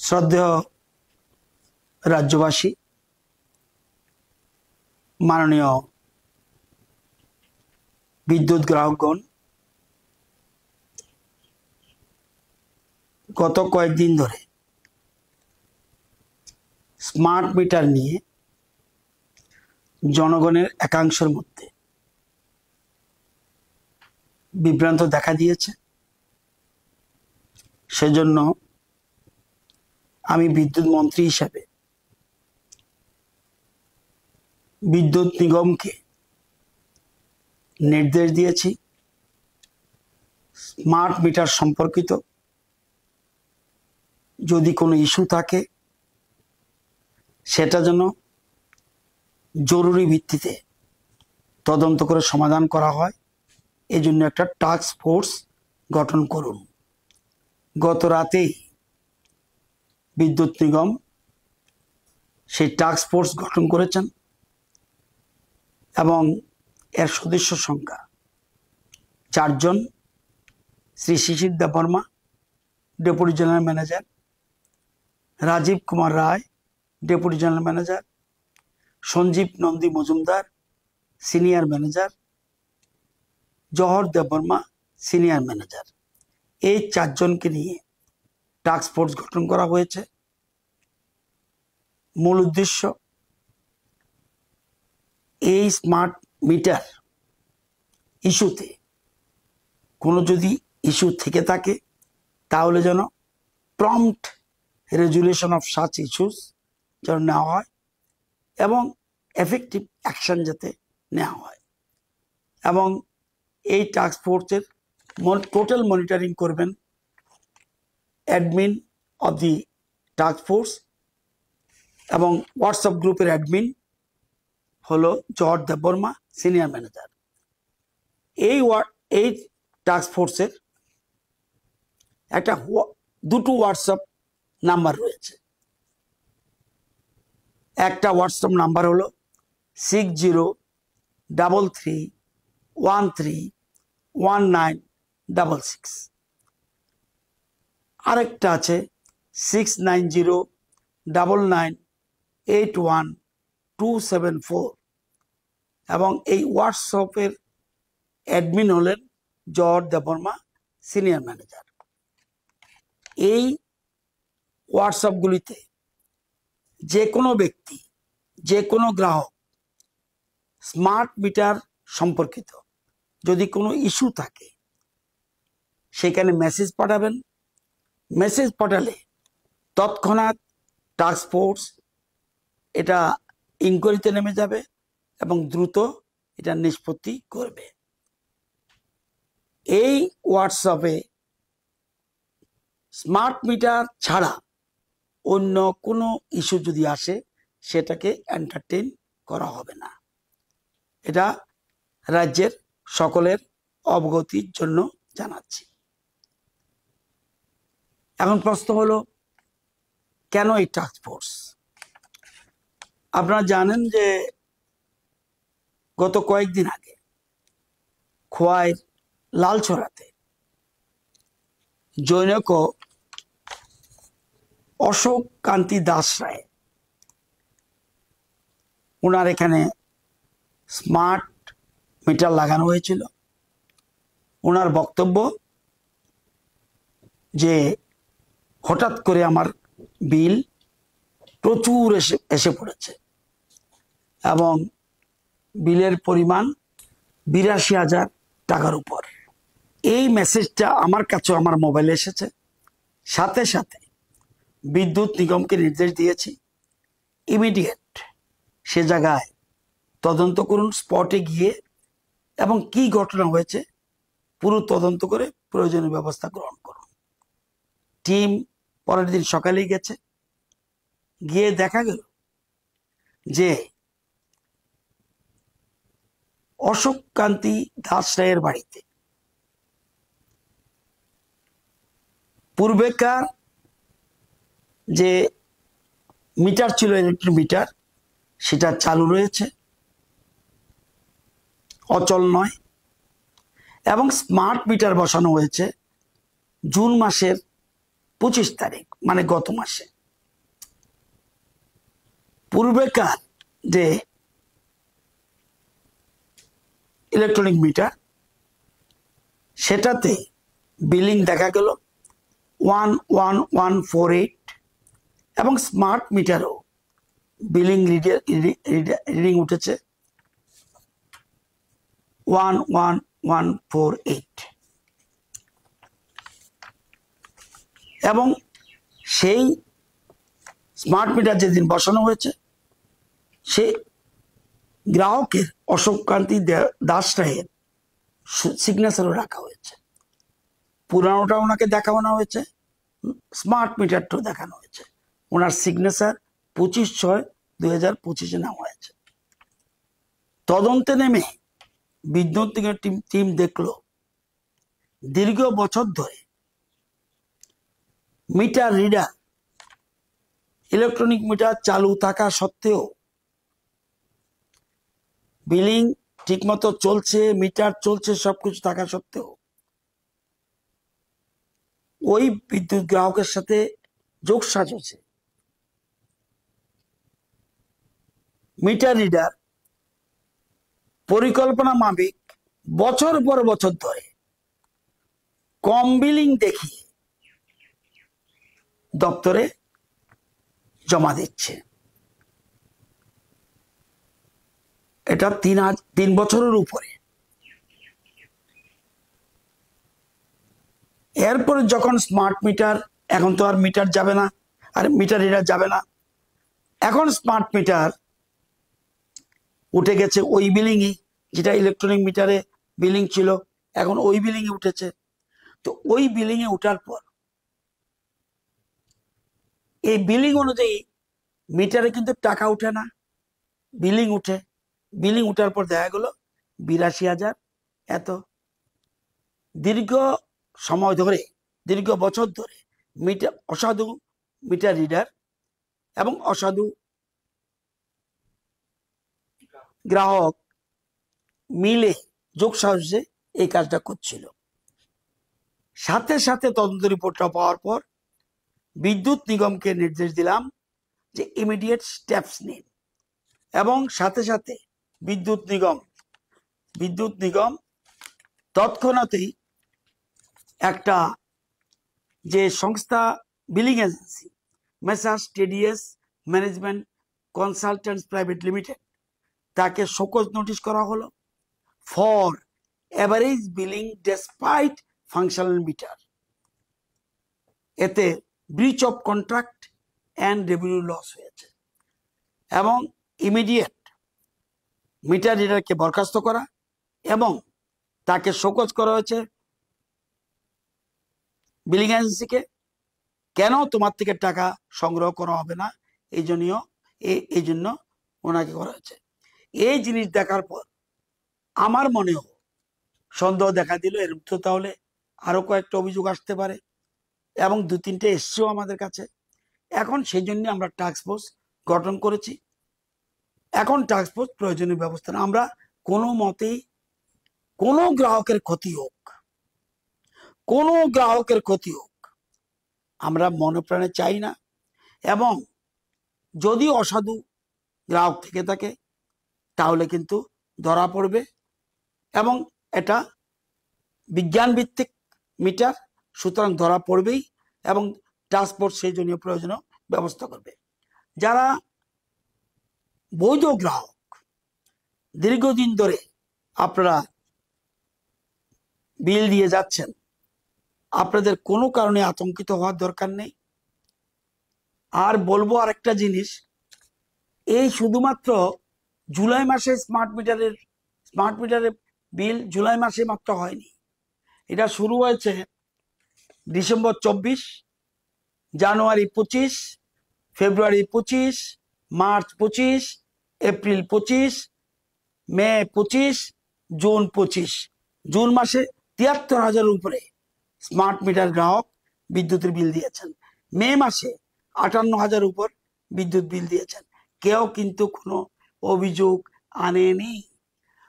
শ্রদ্ধেয় রাজ্যবাসী, মাননীয় বিদ্যুৎ গ্রাহকগণ, গত কয়েকদিন ধরে স্মার্ট মিটার নিয়ে জনগণের একাংশের মধ্যে বিভ্রান্ত দেখা দিয়েছে। সেজন্য আমি বিদ্যুৎ মন্ত্রী হিসাবে বিদ্যুৎ নিগমকে নির্দেশ দিয়েছি স্মার্ট মিটার সম্পর্কিত যদি কোনো ইস্যু থাকে সেটা যেন জরুরি ভিত্তিতে তদন্ত করে সমাধান করা হয়। এই জন্য একটা টাস্ক ফোর্স গঠন করুন। গত রাতেই বিদ্যুৎ নিগম সেই টাস্ক ফোর্স গঠন করেছেন এবং এর সদস্য সংখ্যা 4 জন। Shri Shishir Debbarma, deputy general manager; Rajib Kumar Roy, deputy general manager; Sanjib Nandi Majumdar, senior manager; Jahar Debbarma, senior manager. এই 4 জনকে নিয়ে টাস্ক ফোর্স গঠন করা হয়েছে। মূল উদ্দেশ্য, এই স্মার্ট মিটার ইস্যুতে কোনো যদি ইস্যু থেকে থাকে তাহলে যেন prompt resolution of such issues যেন নেওয়া হয় এবং এফেক্টিভ অ্যাকশন যাতে নেওয়া হয়। এবং এই টাস্ক ফোর্সের টোটাল মনিটরিং করবেন admin of the task force এবং হোয়াটসঅ্যাপ গ্রুপের অ্যাডমিন হলো জহর দেববর্মা, সিনিয়র ম্যানেজার। এই টাস্ক ফোর্সের একটা দুটো হোয়াটসঅ্যাপ নাম্বার রয়েছে। একটা হোয়াটসঅ্যাপ নাম্বার হলো 6033131966, আরেকটা আছে 6909981274 এবং এই হোয়াটসঅ্যাপের অ্যাডমিন হলেন জহর দেববর্মা, সিনিয়র ম্যানেজার। এই হোয়াটসঅ্যাপগুলিতে যে কোনো ব্যক্তি, যে কোনো গ্রাহক স্মার্ট মিটার সম্পর্কিত যদি কোনো ইস্যু থাকে সেখানে মেসেজ পাঠাবেন। মেসেজ পাঠালে তৎক্ষণাৎ টাস্ক ফোর্স এটা ইনকোয়ারিতে নেমে যাবে এবং দ্রুত এটা নিষ্পত্তি করবে। এই হোয়াটসঅ্যাপে স্মার্ট মিটার ছাড়া অন্য কোনো ইস্যু যদি আসে সেটাকে এন্টারটেইন করা হবে না। এটা রাজ্যের সকলের অবগতির জন্য জানাচ্ছি। এখন প্রশ্ন হলো, কেন এই টাস্ক ফোর্স? আপনারা জানেন যে গত কয়েকদিন আগে খোয়াইয়ের লালছড়াতে জনৈক অশোক কান্তি দাস রায়, ওনার এখানে স্মার্ট মিটার লাগানো হয়েছিল। ওনার বক্তব্য যে হঠাৎ করে আমার বিল প্রচুর এসে পড়েছে এবং বিলের পরিমাণ 82,000 টাকার উপর। এই মেসেজটা আমার কাছেও আমার মোবাইলে এসেছে। সাথে সাথে বিদ্যুৎ নিগমকে নির্দেশ দিয়েছি ইমিডিয়েট সে জায়গায় তদন্ত করুন, স্পটে গিয়ে এবং কি ঘটনা হয়েছে পুরো তদন্ত করে প্রয়োজনীয় ব্যবস্থা গ্রহণ করুন। টিম পরের দিন সকালেই গেছে, গিয়ে দেখা গেল যে অশোক কান্তি দাস রায়ের বাড়িতে পূর্বেকার যে মিটার ছিল, ইলেকট্রিক মিটার, সেটা চালু রয়েছে, অচল নয়। এবং স্মার্ট মিটার বসানো হয়েছে জুন মাসের 25 তারিখ, মানে গত মাসে। পূর্বেকার যে ইলেকট্রনিক মিটার সেটাতে বিলিং দেখা গেল 11148 এবং স্মার্ট মিটারও বিলিং রিডিং উঠেছে 11148 এবং সেই স্মার্ট মিটার যেদিন বসানো হয়েছে সে গ্রাহকের অশোক কান্তি দাস রায়ের সিগনেচারও রাখা হয়েছে। পুরানোটা ওনাকে দেখানো হয়েছে, স্মার্ট মিটারটাও দেখানো হয়েছে। ওনার সিগনেচার 25/6/2025 নেওয়া হয়েছে। তদন্তে নেমে বিদ্যুৎ নিগমের টিম দেখলো দীর্ঘ বছর ধরে মিটার রিডার ইলেকট্রনিক মিটার চালু থাকা সত্ত্বেও বিলিং ঠিকমতো চলছে, মিটার চলছে, সবকিছু থাকা সত্ত্বেও ওই বিদ্যুৎ গ্রাহকের সাথে যোগসাজশে মিটার রিডার পরিকল্পনা মাফিক বছর পর বছর ধরে কম বিলিং দেখিয়ে দপ্তরে জমা দিচ্ছে। এটা 3 বছরের উপরে। এরপরে যখন স্মার্ট মিটার, এখন তো আর মিটার যাবে না, আর মিটার রিডার যাবে না, এখন স্মার্ট মিটার উঠে গেছে ওই বিলিংই, যেটা ইলেকট্রনিক মিটারে বিলিং ছিল এখন ওই বিলিংয়ে উঠেছে। তো ওই বিলিংয়ে উঠার পর এই বিলিং অনুযায়ী মিটারে কিন্তু টাকা উঠে না, বিলিং উঠে। বিলিং উঠার পর দেখা গেল 82,000 এত। দীর্ঘ সময় ধরে, দীর্ঘ বছর ধরে মিটার অসাধু মিটার রিডার এবং অসাধু গ্রাহক মিলে যোগসাজশে এই কাজটা করছিল। সাথে সাথে তদন্ত রিপোর্টটা পাওয়ার পর বিদ্যুৎ নিগমকে নির্দেশ দিলাম যে ইমিডিয়েট স্টেপস নিন, এবং সাথে সাথে বিদ্যুৎ নিগম তৎক্ষণাৎই একটা যে সংস্থা billing agency messrs TDS management consultants private limited, তাকে শোকজ নোটিশ করা হলো for average billing despite functional meter. এতে breach of contract and revenue loss হয়েছে এবং ইমিডিয়েট মিটার রিডারকে বরখাস্ত করা এবং তাকে শোকজ করা হয়েছে বিলিং এজেন্সিকে। কেন তোমার থেকে টাকা সংগ্রহ করা হবে না, এই জন্য ওনাকে করা হয়েছে। এই জিনিস দেখার পর আমার মনেও সন্দেহ দেখা দিল, এর তো তাহলে আরো কয়েকটা অভিযোগ আসতে পারে, এবং 2-3টে এসছেও আমাদের কাছে। এখন সেই জন্য আমরা টাস্ক ফোর্স গঠন করেছি। এখন টাস্ক ফোর্স প্রয়োজনীয় ব্যবস্থা, আমরা কোনো মতেই কোনো গ্রাহকের ক্ষতি হোক আমরা মনে প্রাণে চাই না। এবং যদি অসাধু গ্রাহক থেকে থাকে তাহলে কিন্তু ধরা পড়বে, এবং এটা বিজ্ঞান ভিত্তিক মিটার, সুতরাং ধরা পড়বেই, এবং টাস্ক ফোর্স সেই জন্য প্রয়োজনীয় ব্যবস্থা করবে। যারা বৈধ গ্রাহক, দীর্ঘদিন ধরে আপনারা বিল দিয়ে যাচ্ছেন, আপনাদের কোনো কারণে আতঙ্কিত হওয়ার দরকার নেই। আর বলবো আরেকটা জিনিস, এই শুধুমাত্র জুলাই মাসে স্মার্ট মিটারের বিল জুলাই মাসে মাত্র হয়নি, এটা শুরু হয়েছে ডিসেম্বর 24, জানুয়ারি 25, ফেব্রুয়ারি 25, মার্চ 25, এপ্রিল 25, মে 25, জুন 25। জুন মাসে 73,000 উপরে স্মার্ট মিটার গ্রাহক বিদ্যুতের বিল দিয়েছেন। মে মাসে 58,000 উপর বিদ্যুৎ বিল দিয়েছেন। কেউ কিন্তু কোনো অভিযোগ আনেনি।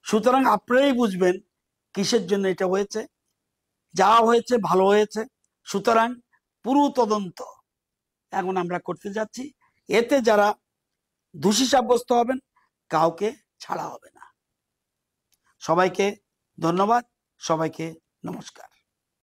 সুতরাং আপনারাই বুঝবেন কিসের জন্য এটা হয়েছে। যা হয়েছে ভালো হয়েছে। সুতরাং পুরো তদন্ত এখন আমরা করতে যাচ্ছি। এতে যারা দোষী সাব্যস্ত হবেন, কাউকে ছাড়া হবে না। সবাইকে ধন্যবাদ, সবাইকে নমস্কার।